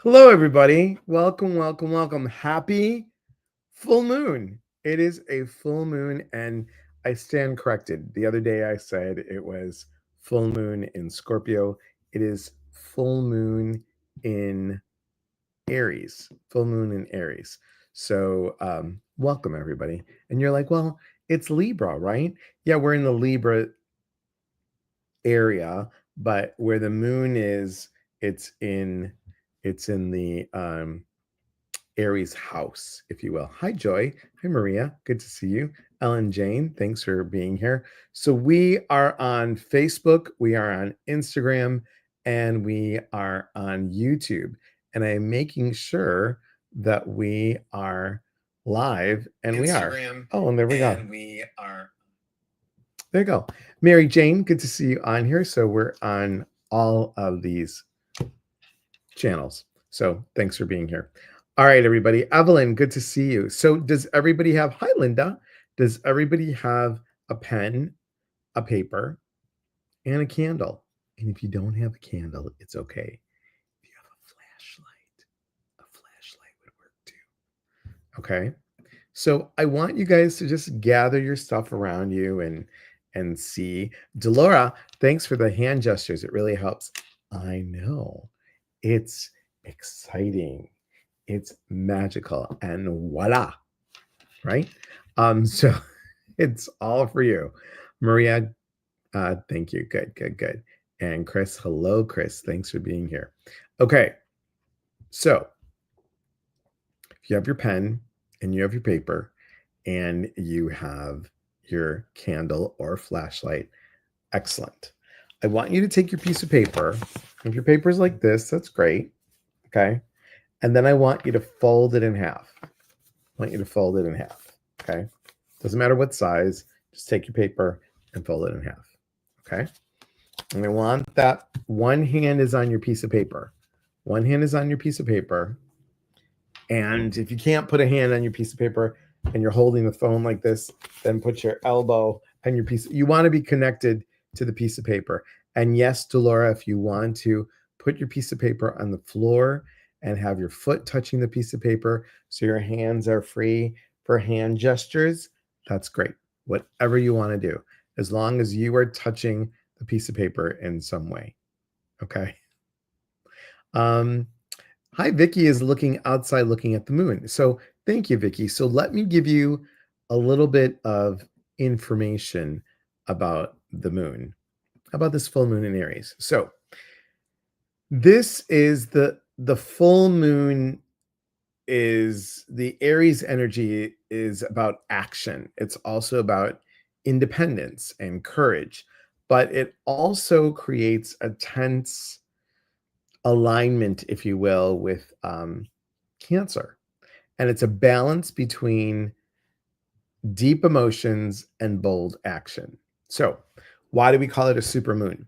Hello, everybody. Welcome, welcome, welcome. Happy full moon. It is a full moon, and I stand corrected. The other day I said it was full moon in Scorpio. It is full moon in Aries. Full moon in Aries. So, welcome, everybody. And you're like, well, it's Libra, right? Yeah, we're in the Libra area, but where the moon is, it's in it's in the Aries house, if you will. Hi, Joy. Hi, Maria. Good to see you. Ellen Jane, thanks for being here. So, we are on Facebook, we are on Instagram, and we are on YouTube. And I'm making sure that we are live, and we are. Instagram, Oh, and there we go. and we are. There you go. Mary Jane, good to see you on here. So, we're on all of these channels. So, thanks for being here. All right, everybody. Evelyn, good to see you. So, does everybody have, hi, Linda. Does everybody have a pen, a paper, and a candle? And if you don't have a candle, it's okay. If you have a flashlight would work too. Okay. So, I want you guys to just gather your stuff around you and see. Delora, thanks for the hand gestures. It really helps. I know. It's exciting. It's magical, and voila, right? So it's all for you. Maria, thank you. Good, good, good. And Chris, hello, Chris. Thanks for being here. Okay, so if you have your pen and you have your paper and you have your candle or flashlight, excellent. I want you to take your piece of paper. If your paper is like this, that's great. Okay. And then I want you to fold it in half. I want you to fold it in half. Okay. Doesn't matter what size, just take your paper and fold it in half. Okay. And I want that one hand is on your piece of paper. One hand is on your piece of paper. And if you can't put a hand on your piece of paper and you're holding the phone like this, then put your elbow on your piece. You want to be connected to the piece of paper. And yes, Delora, if you want to put your piece of paper on the floor and have your foot touching the piece of paper so your hands are free for hand gestures, that's great. Whatever you want to do, as long as you are touching the piece of paper in some way. Okay. Um, Hi, Vicky is looking outside, looking at the moon. So thank you, Vicky. So let me give you a little bit of information about the moon, about this full moon in Aries. So this is the full moon is the Aries energy is about action. It's also about independence and courage, but it also creates a tense alignment, if you will, with Cancer. And it's a balance between deep emotions and bold action. So, why do we call it a supermoon?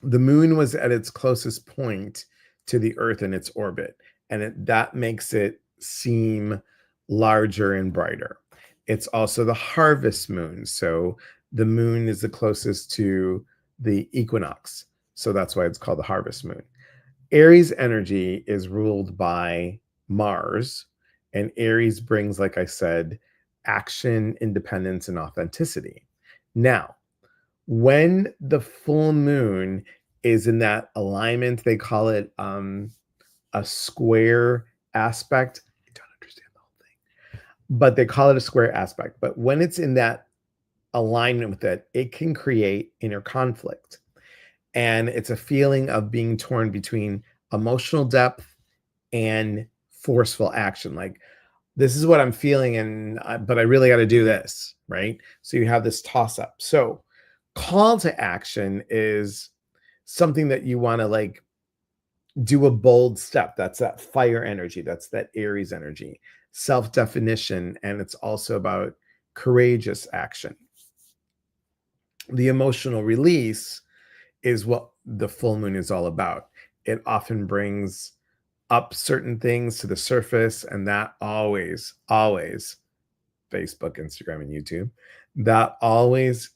The moon was at its closest point to the Earth in its orbit, and that makes it seem larger and brighter. It's also the harvest moon. So, the moon is the closest to the equinox. So, that's why it's called the harvest moon. Aries energy is ruled by Mars, and Aries brings, like I said, action, independence, and authenticity. Now, when the full moon is in that alignment, they call it a square aspect. I don't understand the whole thing, but they call it a square aspect. But when it's in that alignment with it, it can create inner conflict. And it's a feeling of being torn between emotional depth and forceful action. Like, this is what I'm feeling, but I really got to do this, right? So you have this toss up. So call to action is something that you want to like do a bold step. That's that fire energy. That's that Aries energy, self definition. And it's also about courageous action. The emotional release is what the full moon is all about. It often brings up certain things to the surface, and that always, always, Facebook, Instagram, and YouTube, that always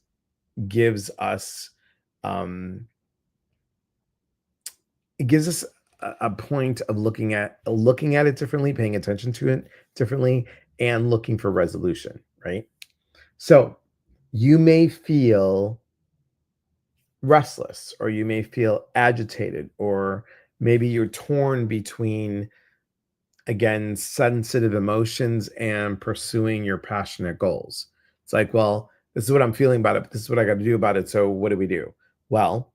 gives us, um, it gives us a point of looking at it differently, paying attention to it differently, and looking for resolution, right? So you may feel restless, or you may feel agitated, or maybe you're torn between, again, sensitive emotions and pursuing your passionate goals. It's like, well, this is what I'm feeling about it, but this is what I got to do about it. So what do we do? Well,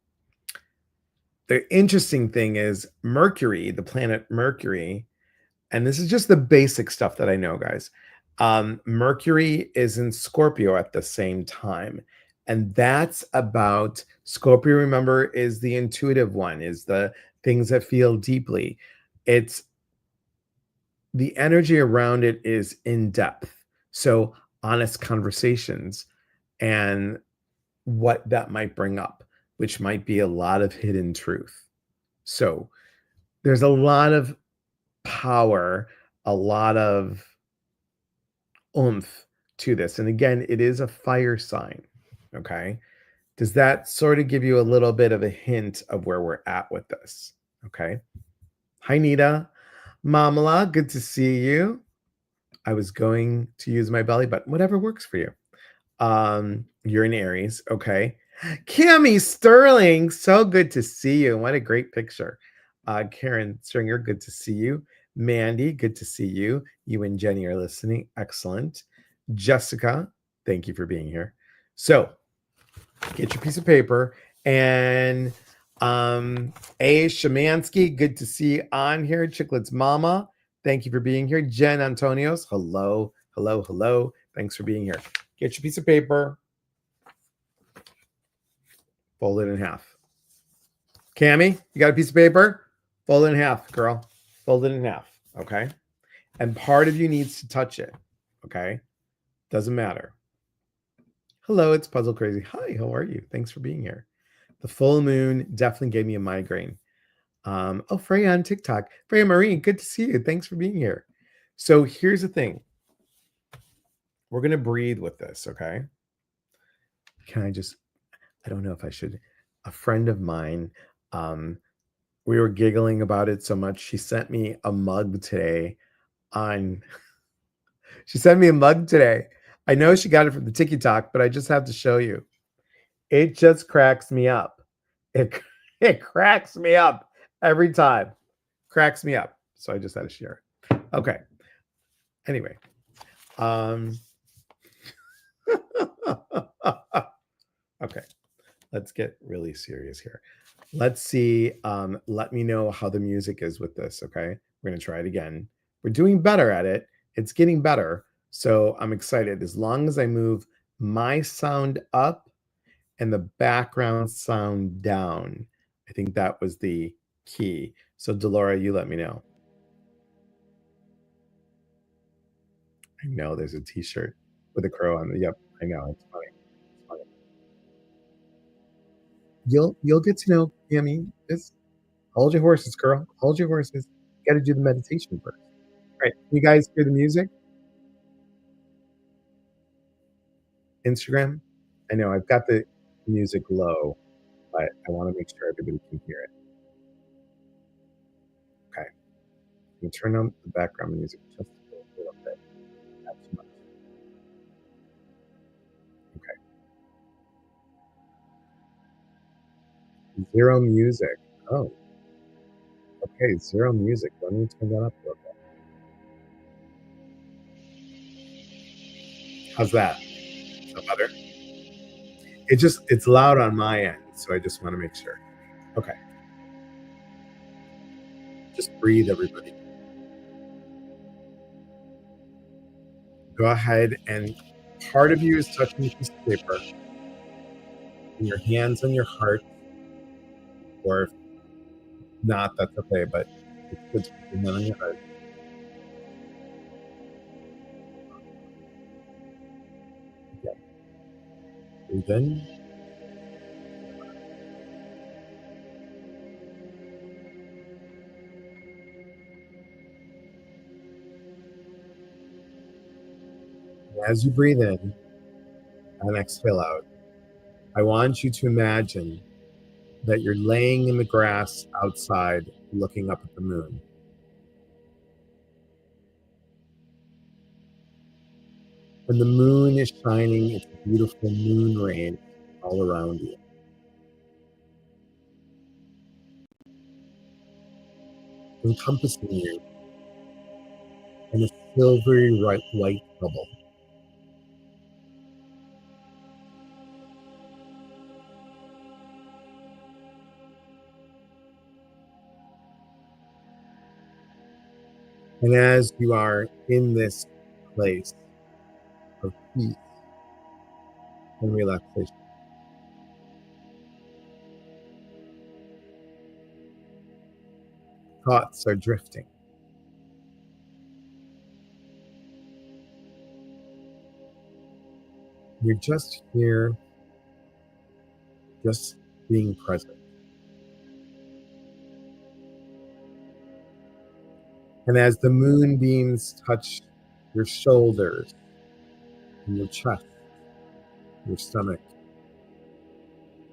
the interesting thing is Mercury, the planet Mercury, and this is just the basic stuff that I know, guys. Mercury is in Scorpio at the same time. And that's about Scorpio, remember, is the intuitive one, is the things that feel deeply. It's the energy around it is in depth. So, honest conversations and what that might bring up, which might be a lot of hidden truth. So, there's a lot of power, a lot of oomph to this. And again, it is a fire sign. Okay. Does that sort of give you a little bit of a hint of where we're at with this? Okay. Hi, Nita. Mamala, good to see you. I was going to use my belly button, whatever works for you. You're in Aries. Okay. Cami Sterling, so good to see you. What a great picture. Karen Stringer, good to see you. Mandy, good to see you. You and Jenny are listening. Excellent. Jessica, thank you for being here. So get your piece of paper, and A. Shemansky, good to see you on here. Chicklets Mama, thank you for being here. Jen Antonios, hello, hello, hello. Thanks for being here. Get your piece of paper, fold it in half. Cami, you got a piece of paper? Fold it in half, girl. Fold it in half, okay? And part of you needs to touch it, okay? Doesn't matter. Hello, it's Puzzle Crazy. Hi, how are you? Thanks for being here. The full moon definitely gave me a migraine. Oh, Freya on TikTok. Freya Marie, good to see you. Thanks for being here. So here's the thing. We're going to breathe with this, okay? I don't know if I should. A friend of mine, we were giggling about it so much. She sent me a mug today she sent me a mug today. I know she got it from the TikTok, but I just have to show you. It just cracks me up. It cracks me up every time. Cracks me up. So I just had to share it. Okay. Anyway. Okay. Let's get really serious here. Let's see. Let me know how the music is with this. Okay. We're going to try it again. We're doing better at it. It's getting better. So I'm excited. As long as I move my sound up and the background sound down, I think that was the key. So Delora, you let me know. I know there's a t-shirt with a crow on it. Yep, I know. It's funny. It's funny. You'll get to know, just hold your horses, girl. Hold your horses. You got to do the meditation first. All right. You guys hear the music? Instagram? I know I've got the music low, but I want to make sure everybody can hear it. Okay. You turn on the background music just a little bit. Not too much. Okay. Zero music. Oh, okay. Zero music. Let me turn that up a little bit. How's that? Is that better? It's loud on my end, so I just want to make sure. Okay. Just breathe, everybody. Go ahead, and part of you is touching a piece of paper, and your hands on your heart, or if not, that's okay, but it's good to put your hand on your heart. Okay. Breathe in. As you breathe in and exhale out, I want you to imagine that you're laying in the grass outside looking up at the moon. And the moon is shining its beautiful moon rays all around you. Encompassing you in a silvery light bubble. And as you are in this place of peace and relaxation, thoughts are drifting. You're just here, just being present. And as the moonbeams touch your shoulders and your chest, your stomach,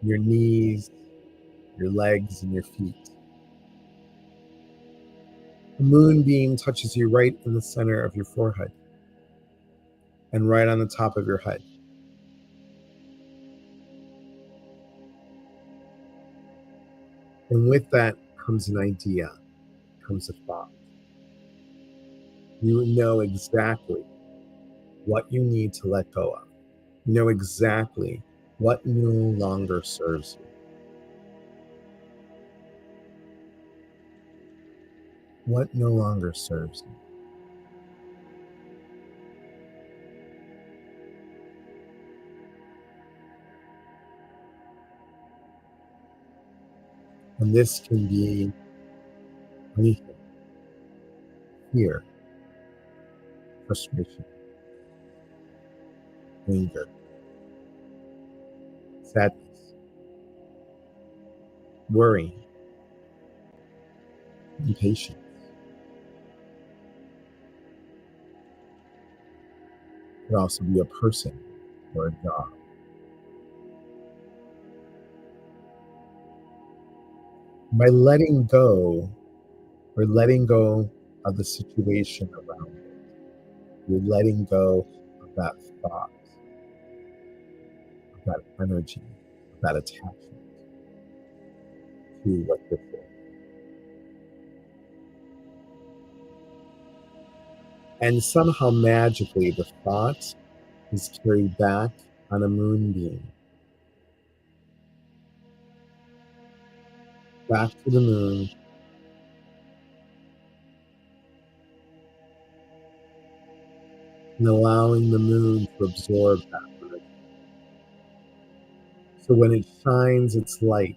your knees, your legs, and your feet, the moonbeam touches you right in the center of your forehead and right on the top of your head. And with that comes an idea, comes a thought. You know exactly what you need to let go of. You know exactly what no longer serves you. What no longer serves you. And this can be anything. Fear, frustration, anger, sadness, worry, impatience. It could also be a person or a job. By letting go or letting go of the situation around it, you're letting go of that thought, of that energy, of that attachment to what you're feeling. And somehow magically the thought is carried back on a moonbeam, back to the moon, and allowing the moon to absorb that energy. So when it shines its light,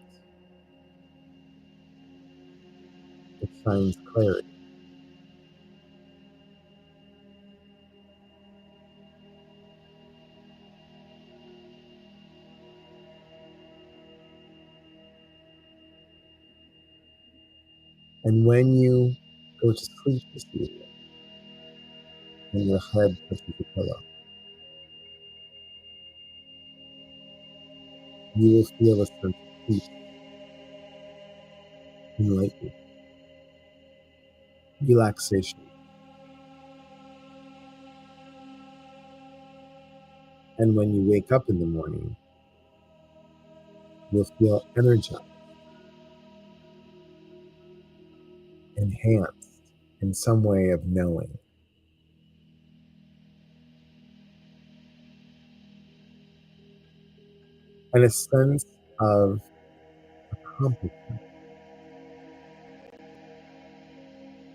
it shines clarity. And when you go to sleep this evening, and your head touches the pillow, you will feel a sense of peace, enlightenment, relaxation. And when you wake up in the morning, you'll feel energized, enhanced in some way of knowing. And a sense of accomplishment.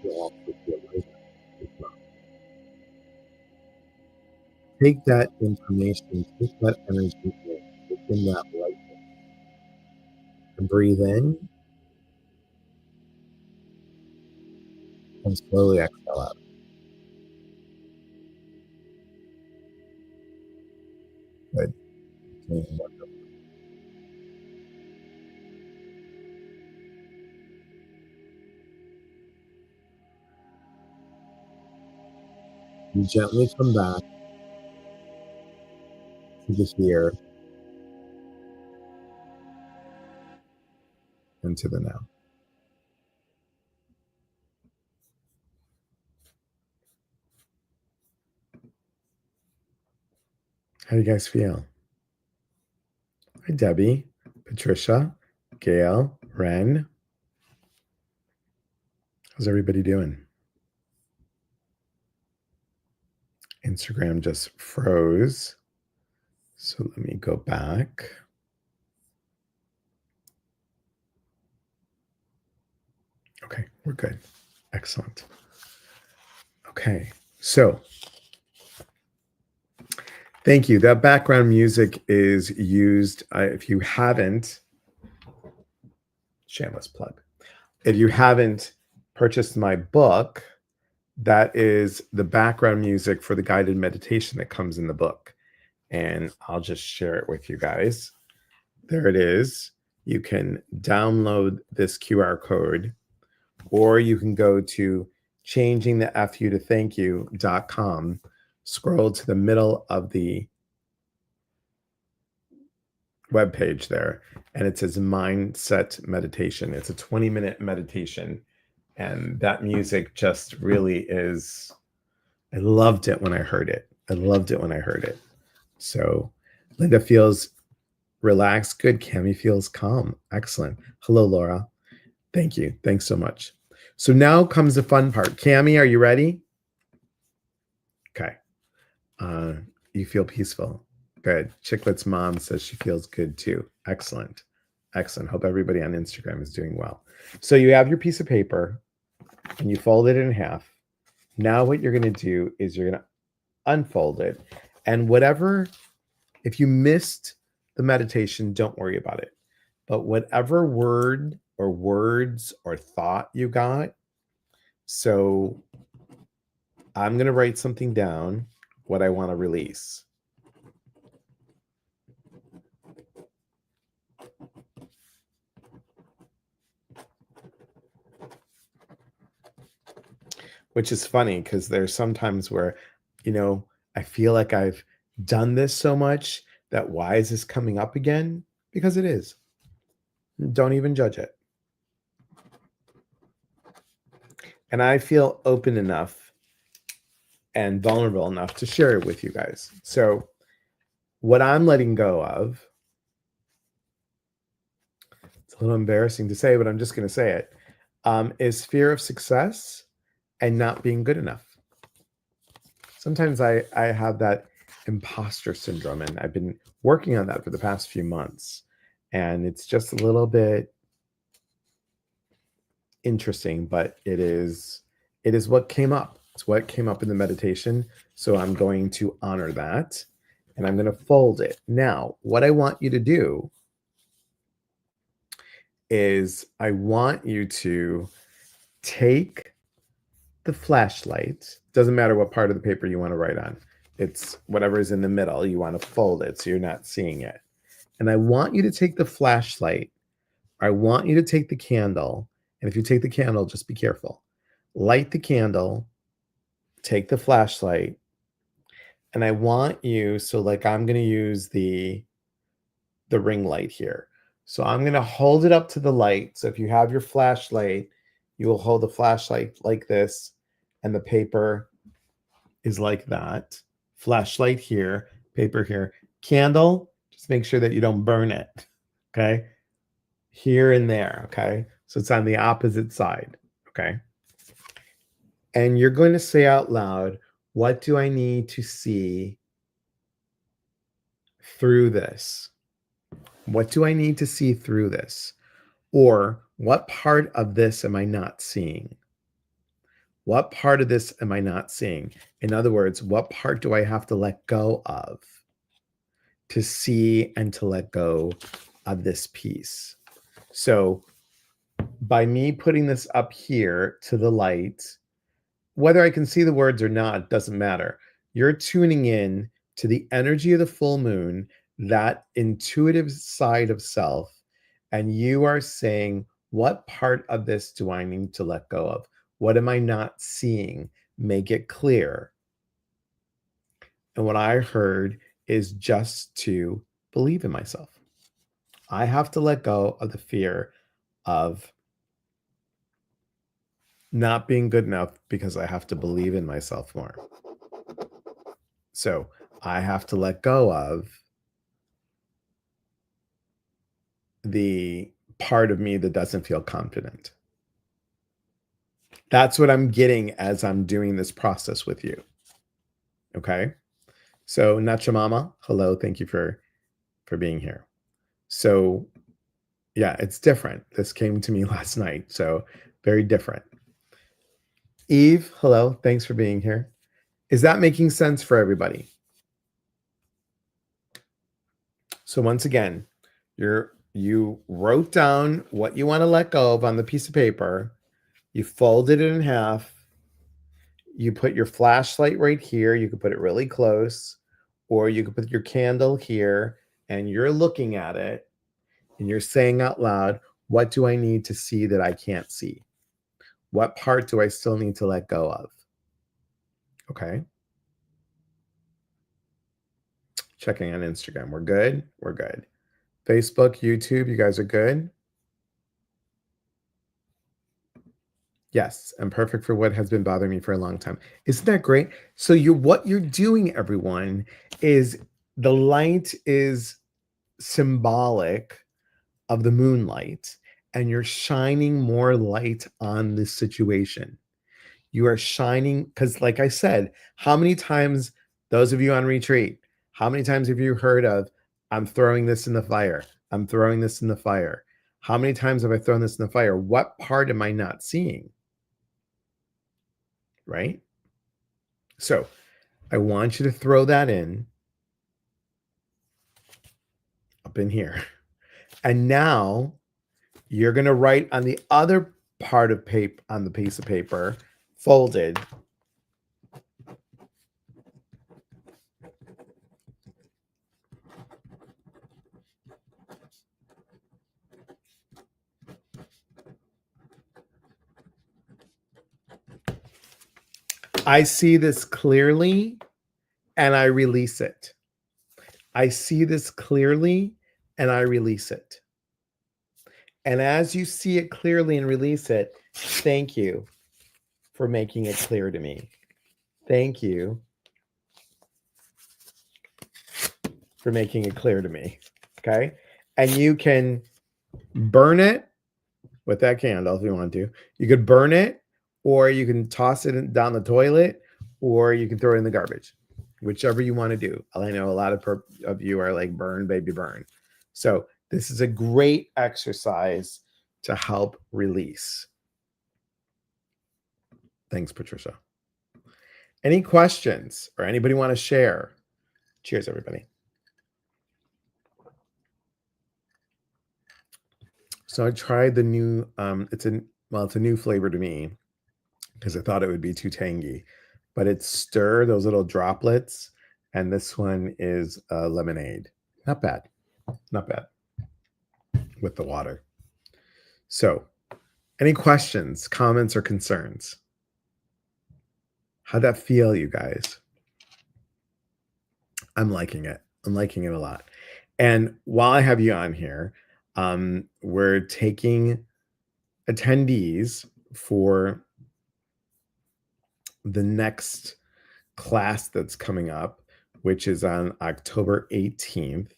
You'll also feel lighter as well. Take that information, take that energy in, take in that lightness, and breathe in and slowly exhale out. Good. Doing wonderful. You gently come back to the here and to the now. How do you guys feel? Hi, Debbie, Patricia, Gail, Ren. How's everybody doing? Instagram just froze. So let me go back. Okay, we're good. Excellent. Okay, so thank you. That background music is used. If you haven't, shameless plug. If you haven't purchased my book, that is the background music for the guided meditation that comes in the book. And I'll just share it with you guys. There it is. You can download this QR code, or you can go to changingthefu-to-thank-you.com, scroll to the middle of the webpage there, and it says mindset meditation. It's a 20-minute meditation. And that music just really is, I loved it when I heard it. So Linda feels relaxed. Good. Cami feels calm. Excellent. Hello, Laura. Thank you. Thanks so much. So now comes the fun part. Cami, are you ready? Okay. You feel peaceful. Good. Chicklet's mom says she feels good too. Excellent. Excellent. Hope everybody on Instagram is doing well. So you have your piece of paper and you fold it in half. Now what you're going to do is you're going to unfold it. And whatever, if you missed the meditation, don't worry about it. But whatever word or words or thought you got, so I'm going to write something down, what I want to release. Which is funny because there's sometimes where, I feel like I've done this so much that why is this coming up again? Because it is. Don't even judge it. And I feel open enough and vulnerable enough to share it with you guys. So what I'm letting go of, it's a little embarrassing to say, but I'm just going to say it, is fear of success and not being good enough. Sometimes I have that imposter syndrome, and I've been working on that for the past few months. And it's just a little bit interesting, but it is what came up. It's what came up in the meditation. So I'm going to honor that and I'm going to fold it. Now, what I want you to do is I want you to take the flashlight. Doesn't matter what part of the paper you want to write on. It's whatever is in the middle. You want to fold it so you're not seeing it. And I want you to take the flashlight. I want you to take the candle. And if you take the candle, just be careful. Light the candle, take the flashlight, and I want you, so like I'm going to use the ring light here. So I'm going to hold it up to the light. So if you have your flashlight, you will hold the flashlight like this, and the paper is like that. Flashlight here, paper here. Candle, just make sure that you don't burn it. Okay? Here and there, okay? So it's on the opposite side, okay? And you're going to say out loud, what do I need to see through this? What do I need to see through this? Or what part of this am I not seeing? What part of this am I not seeing? In other words, what part do I have to let go of to see and to let go of this piece? So by me putting this up here to the light, whether I can see the words or not, doesn't matter. You're tuning in to the energy of the full moon, that intuitive side of self, and you are saying, what part of this do I need to let go of? What am I not seeing? Make it clear. And what I heard is just to believe in myself. I have to let go of the fear of not being good enough because I have to believe in myself more. So I have to let go of the part of me that doesn't feel confident. That's what I'm getting as I'm doing this process with you. Okay. So Nachamama, hello. Thank you for being here. So yeah, it's different. This came to me last night. So very different. Eve, hello. Thanks for being here. Is that making sense for everybody? So once again, you wrote down what you want to let go of on the piece of paper. You folded it in half. You put your flashlight right here. You could put it really close, or you could put your candle here, and you're looking at it and you're saying out loud, what do I need to see that I can't see? What part do I still need to let go of? Okay. Checking on Instagram. We're good. We're good. Facebook, YouTube, you guys are good. Yes, I'm perfect for what has been bothering me for a long time. Isn't that great? So what you're doing, everyone, is the light is symbolic of the moonlight, and you're shining more light on this situation. You are shining because, like I said, how many times, those of you on retreat, how many times have you heard of, I'm throwing this in the fire? I'm throwing this in the fire. How many times have I thrown this in the fire? What part am I not seeing? Right? So I want you to throw that in up in here. And now you're going to write on the other part of paper, on the piece of paper, folded. I see this clearly and I release it. I see this clearly and I release it. And as you see it clearly and release it, thank you for making it clear to me. Thank you for making it clear to me. Okay. And you can burn it with that candle if you want to. You could burn it, or you can toss it down the toilet, or you can throw it in the garbage, whichever you want to do. I know a lot of you are like, burn, baby, burn. So this is a great exercise to help release. Thanks, Patricia. Any questions or anybody want to share? Cheers, everybody. So I tried the new, it's a new flavor to me because I thought it would be too tangy, but it's stir, those little droplets. And this one is lemonade. Not bad. Not bad with the water. So any questions, comments, or concerns? How'd that feel, you guys? I'm liking it. I'm liking it a lot. And while I have you on here, we're taking attendees for the next class that's coming up, which is on October 18th.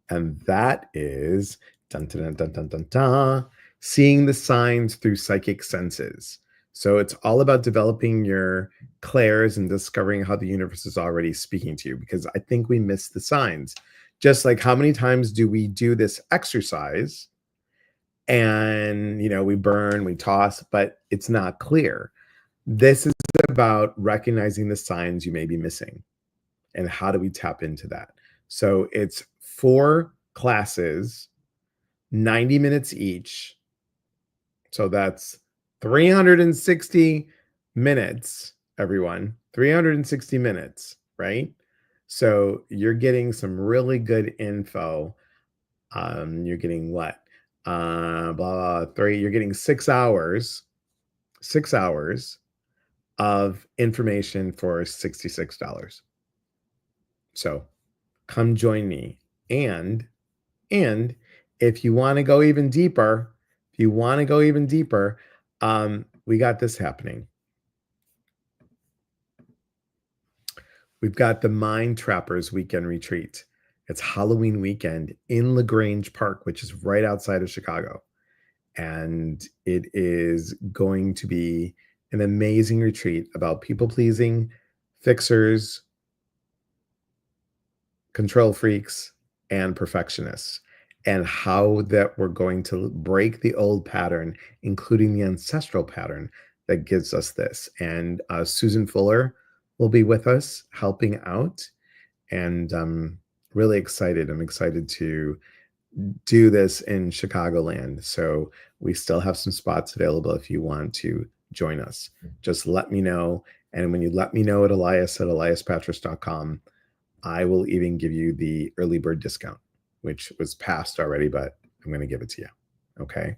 And that is dun, dun, dun, dun, dun, dun, seeing the signs through psychic senses. So it's all about developing your clairs and discovering how the universe is already speaking to you, because I think we miss the signs. Just like, how many times do we do this exercise and, we burn, we toss, but it's not clear. This is about recognizing the signs you may be missing. And how do we tap into that? So it's 4 classes, 90 minutes each. So that's 360 minutes, everyone. 360 minutes, right? So you're getting some really good info. You're getting what? Blah, blah, 3. You're getting 6 hours. 6 hours of information for $66. So come join me. And if you want to go even deeper, we got this happening. We've got the Mind Trappers Weekend Retreat. It's Halloween weekend in LaGrange Park, which is right outside of Chicago. And it is going to be an amazing retreat about people pleasing, fixers, control freaks, and perfectionists, and how that we're going to break the old pattern, including the ancestral pattern that gives us this. And Susan Fuller will be with us helping out. And really excited. I'm excited to do this in Chicagoland. So we still have some spots available if you want to join us. Just let me know. And when you let me know at elias@eliaspatras.com, I will even give you the early bird discount, which was passed already, but I'm going to give it to you. Okay.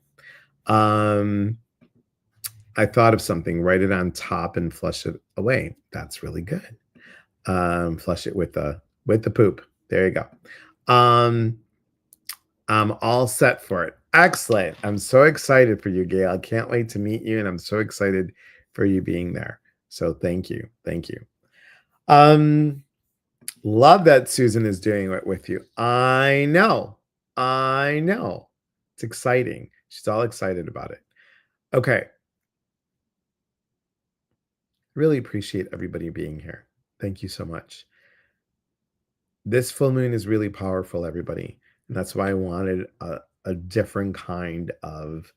I thought of something. Write it on top and flush it away. That's really good. Flush it with the poop. There you go. I'm all set for it. Excellent. I'm so excited for you, Gail. I can't wait to meet you, and I'm so excited for you being there. So thank you. Thank you. Love that Susan is doing it with you. I know. It's exciting. She's all excited about it. Okay. Really appreciate everybody being here. Thank you so much. This full moon is really powerful, everybody. And that's why I wanted a different kind of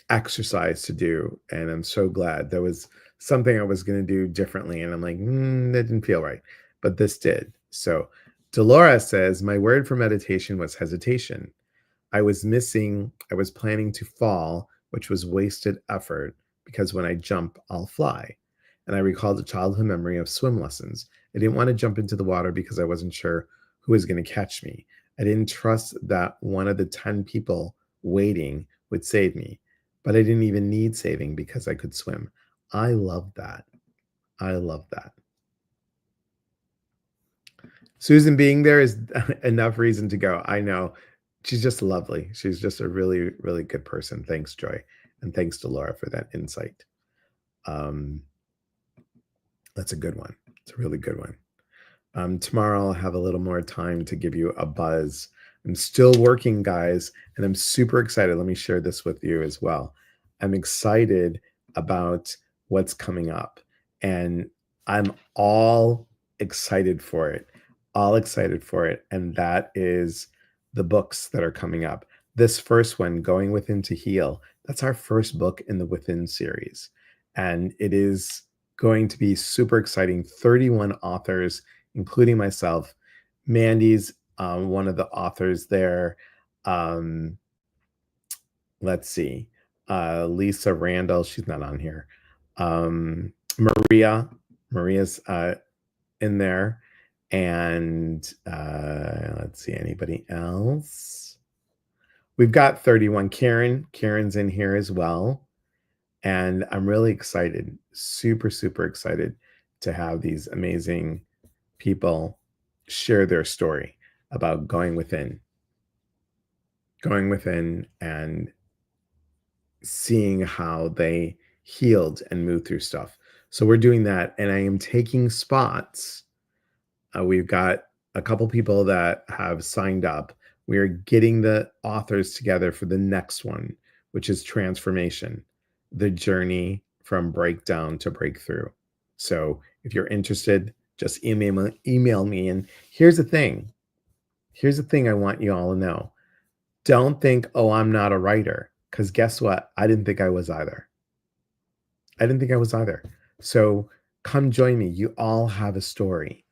exercise to do. And I'm so glad there was something I was going to do differently. And I'm like, that didn't feel right. But this did. So Dolores says, my word for meditation was hesitation. I was planning to fall, which was wasted effort because when I jump, I'll fly. And I recalled a childhood memory of swim lessons. I didn't want to jump into the water because I wasn't sure who was going to catch me. I didn't trust that one of the 10 people waiting would save me, but I didn't even need saving because I could swim. I love that. I love that. Susan being there is enough reason to go. I know. She's just lovely. She's just a really, really good person. Thanks, Joy. And thanks to Laura for that insight. That's a good one. It's a really good one. Tomorrow I'll have a little more time to give you a buzz. I'm still working, guys, and I'm super excited. Let me share this with you as well. I'm excited about what's coming up, and I'm all excited for it. All excited for it. And that is the books that are coming up. This first one, Going Within to Heal, that's our first book in the Within series. And it is going to be super exciting. 31 authors, including myself. Mandy's one of the authors there. Let's see. Lisa Randall, she's not on here. Maria's in there. And let's see, anybody else? We've got 31. Karen's in here as well. And I'm really excited, super, super excited to have these amazing people share their story about going within and seeing how they healed and moved through stuff. So we're doing that. And I am taking spots. We've got a couple people that have signed up. We are getting the authors together for the next one, which is Transformation, the journey from breakdown to breakthrough. So if you're interested, just email me. And here's the thing. Here's the thing I want you all to know. Don't think, oh, I'm not a writer. Because guess what? I didn't think I was either. So come join me. You all have a story.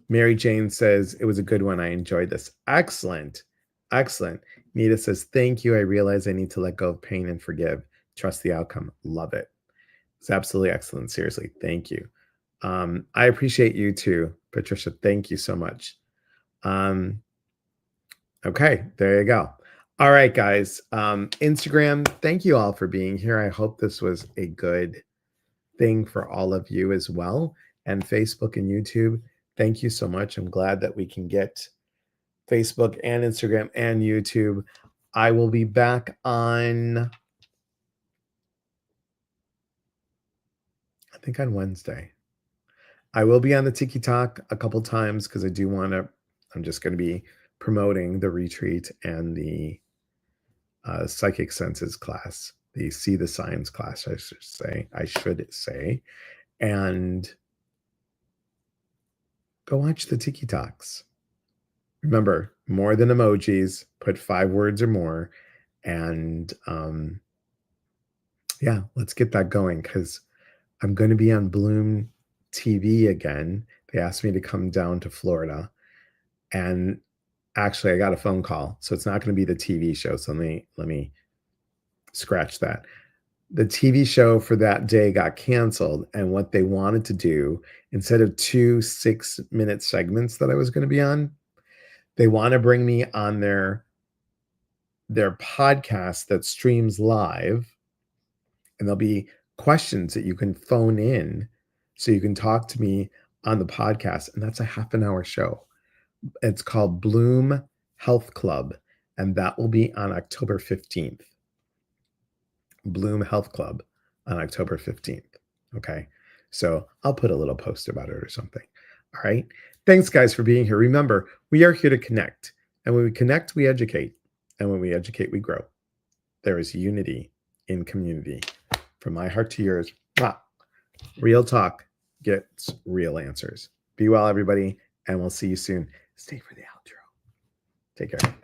Mary Jane says, it was a good one. I enjoyed this. Excellent. Nita says, thank you. I realize I need to let go of pain and forgive. Trust the outcome. Love it. It's absolutely excellent. Seriously. Thank you. I appreciate you too, Patricia. Thank you so much. Okay, there you go. All right, guys. Instagram, thank you all for being here. I hope this was a good thing for all of you as well. And Facebook and YouTube, thank you so much. I'm glad that we can get Facebook and Instagram and YouTube. I will be back on think on Wednesday. I will be on the Tiki Talk a couple times because I do want to. I'm just going to be promoting the retreat and the psychic senses class, the see the signs class, I should say, and go watch the Tiki Talks. Remember, more than emojis, put 5 words or more, and yeah, let's get that going because I'm going to be on Bloom TV again. They asked me to come down to Florida, and actually, I got a phone call, so it's not going to be the TV show. So let me scratch that. The TV show for that day got canceled, and what they wanted to do, instead of 2 6-minute segments that I was going to be on, they want to bring me on their podcast that streams live, and there'll be questions that you can phone in so you can talk to me on the podcast, and that's a half an hour show. It's called Bloom Health Club, and that will be on October 15th. Bloom Health Club on October 15th. Okay. So I'll put a little post about it or something. All right. Thanks, guys, for being here. Remember, we are here to connect. And when we connect, we educate. And when we educate, we grow. There is unity in community. From my heart to yours, real talk gets real answers. Be well, everybody. And we'll see you soon. Stay for the outro. Take care.